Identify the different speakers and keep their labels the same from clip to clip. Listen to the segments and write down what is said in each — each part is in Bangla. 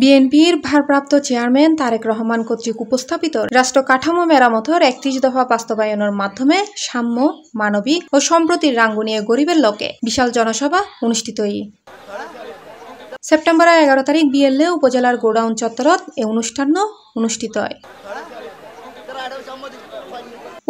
Speaker 1: বিএনপির ভারপ্রাপ্ত চেয়ারম্যান তারেক রহমান কর্তৃক উপস্থাপিত রাষ্ট্র কাঠামো মেরামতের ৩১ দফা বাস্তবায়নের মাধ্যমে সাম্য, মানবিক ও সম্প্রতির রাঙ্গুনিয়া গরিবের লোকে বিশাল জনসভা অনুষ্ঠিত। সেপ্টেম্বরের ১১ তারিখ বিএলএ উপজেলার গোডাউন চত্বরত এই অনুষ্ঠান অনুষ্ঠিত হয়।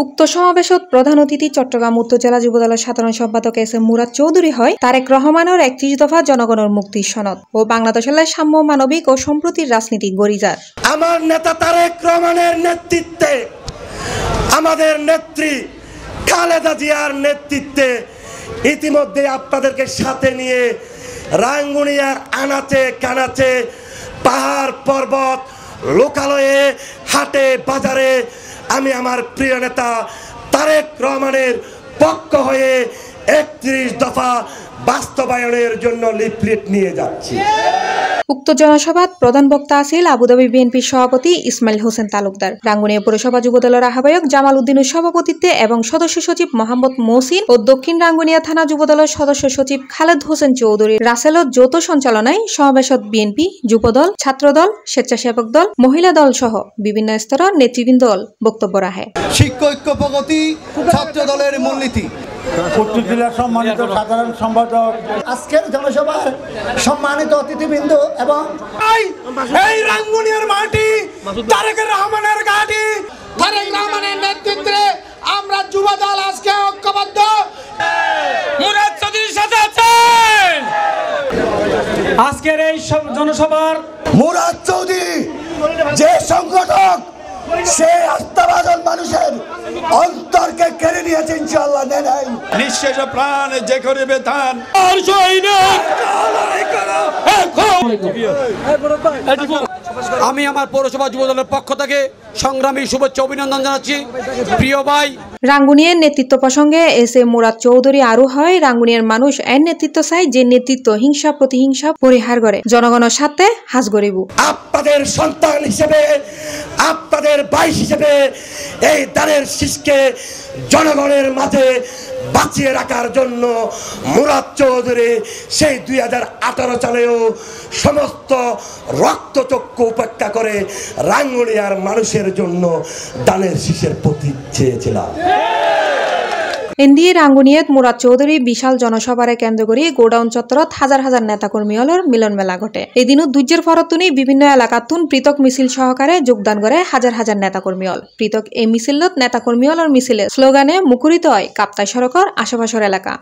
Speaker 1: উক্ত সমাবেশত প্রধান অতিথি চট্টগ্রাম উত্তর জেলা যুবদলের সাধারণ সম্পাদক এস.এম. মুরাদ চৌধুরী হয় তারেক রহমানের ৩১ দফা জনগণের মুক্তির সনদ ও বাংলাদেশের সাম্য, মানবিক ও সম্প্রতির রাজনীতি গড়িযার।
Speaker 2: আমার নেতা তারেক রহমানের নেতৃত্বে, আমাদের নেত্রী খালেদা জিয়ার নেতৃত্বে ইতিমধ্যে আপনাদেরকে সাথে নিয়ে রাঙ্গুনিয়ার আনাচে কানাচে, পাহাড় পর্বত, লোকালয়ে, হাটে বাজারে আমি আমার প্রিয় নেতা তারেক রহমানের পক্ষ হয়ে ৩১ দফা বাস্তবায়নের জন্য লিফলেট নিয়ে যাচ্ছি।
Speaker 1: উক্ত জনসভাত প্রধান বক্তা আছিল আবুধাবি বিএনপির সভাপতি ইসমাইল হোসেন তালুকদার, রাঙ্গুনিয়া পৌরসভা যুবদলের আহ্বায়ক জামাল উদ্দিনের সভাপতিত্বে এবং সদস্য সচিব মোহাম্মদ মহসিন ও দক্ষিণ রাঙ্গুনিয়া থানা যুবদলের সদস্য সচিব খালেদ হোসেন চৌধুরী রাসেলত যৌথ সঞ্চালনায় সমাবেশত বিএনপি, যুবদল, ছাত্রদল, স্বেচ্ছাসেবক দল, মহিলা দল সহ বিভিন্ন স্তরের নেতৃবৃন্দ বক্তব্য রাখে।
Speaker 3: শিক্ষা ঐক্য প্রগতি ছাত্র দলের মূলনীতি।
Speaker 4: উত্তর জেলার সম্মানিত সাধারণ সম্পাদক,
Speaker 5: আজকের জনসভার সম্মানিত অতিথিবৃন্দ এবং
Speaker 2: এই রাঙ্গুনিয়ার মাটি তারেক রহমানের ঘাঁটি,
Speaker 6: তারেক রহমানের নেতৃত্বে আমরা যুবদল আজকে ঐক্যবদ্ধ। মুরাদ চৌধুরীর সাথে আছেন
Speaker 4: আজকের এই জনসভার
Speaker 2: মুরাদ চৌধুরী যে সংগঠক, সে আস্থাভাজন মানুষের অন্তরকে কেড়ে নিয়েছে, ইনশাআল্লাহ নেই
Speaker 3: নিঃশেষ প্রাণ যে করিবে দান। আমি আমার পৌরসভা যুবদলের পক্ষ থেকে সংগ্রামী শুভেচ্ছা অভিনন্দন জানাচ্ছি। প্রিয় ভাই,
Speaker 1: রাঙ্গুনিয়ার নেতৃত্ব প্রসঙ্গে এস.এম. মুরাদ চৌধুরী আরো হয় রাঙ্গুনিয়ার মানুষ এর নেতৃত্ব চাই যে নেতৃত্ব হিংসা প্রতিহিংসা পরিহার করে জনগণের সাথে হাজ গরিব।
Speaker 2: আপনাদের সন্তান হিসেবে, আপনাদের ভাই হিসেবে এই দানের শীষকে জনগণের মাঝে বাঁচিয়ে রাখার জন্য মুরাদ চৌধুরী সেই ২০১৮ সালেও সমস্ত রক্তচক্ষু উপেক্ষা করে রাঙ্গুনিয়ার মানুষের জন্য দানের শীষের প্রতীক চেয়েছিলাম।
Speaker 1: এনডিএ রাঙ্গুনিয়াত মুরাদ চৌধুরী বিশাল জনসভারে কেন্দ্র করে গোডাউন চত্বরত হাজার হাজার নেতাকর্মী হলর মিলন মেলা ঘটে। এদিনও দুর্যের ফরতুনি বিভিন্ন এলাকাতুন পৃথক মিছিল সহকারে যোগদান করে হাজার হাজার নেতাকর্মী হল। পৃথক এই মিছিলত নেতাকর্মী হলর মিছিলে স্লোগানে মুখরিত হয় কাপ্তাই সড়কের আশেপাশের এলাকা।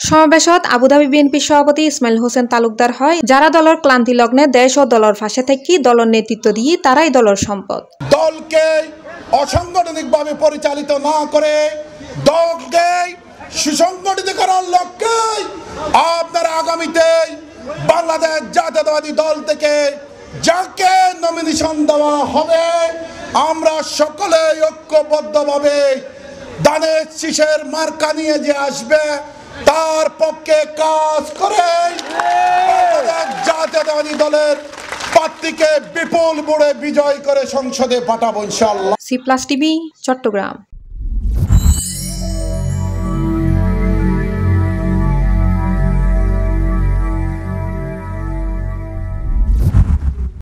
Speaker 1: সমাবেশত আবুধাবি বিএনপির সভাপতি ইসমাইল হোসেন তালুকদার হয় যারা দলের ক্লান্তি লগ্নে দেশ ও দলের পাশে থেকে দলের নেতৃত্ব দিয়ে তারাই দলের সম্পদ।
Speaker 3: দলকে অসাংগঠনিকভাবে পরিচালিত না করে দলকে সুসংগঠিত করার লক্ষ্যে আপনারা আগামীতে বাংলাদেশ জাতীয়তাবাদী দল থেকে যাকে নমিনেশন দেওয়া হবে আমরা সকলে ঐক্যবদ্ধভাবে দানের শীষের মার্কা নিয়ে যে আসবে তার পক্ষে কাজ করে জাতীয়তাবাদী দলের প্রার্থীকে বিপুল ভোটে বিজয় করে সংসদে পাঠাবো ইনশাআল্লাহ।
Speaker 1: C+ TV Chittagong.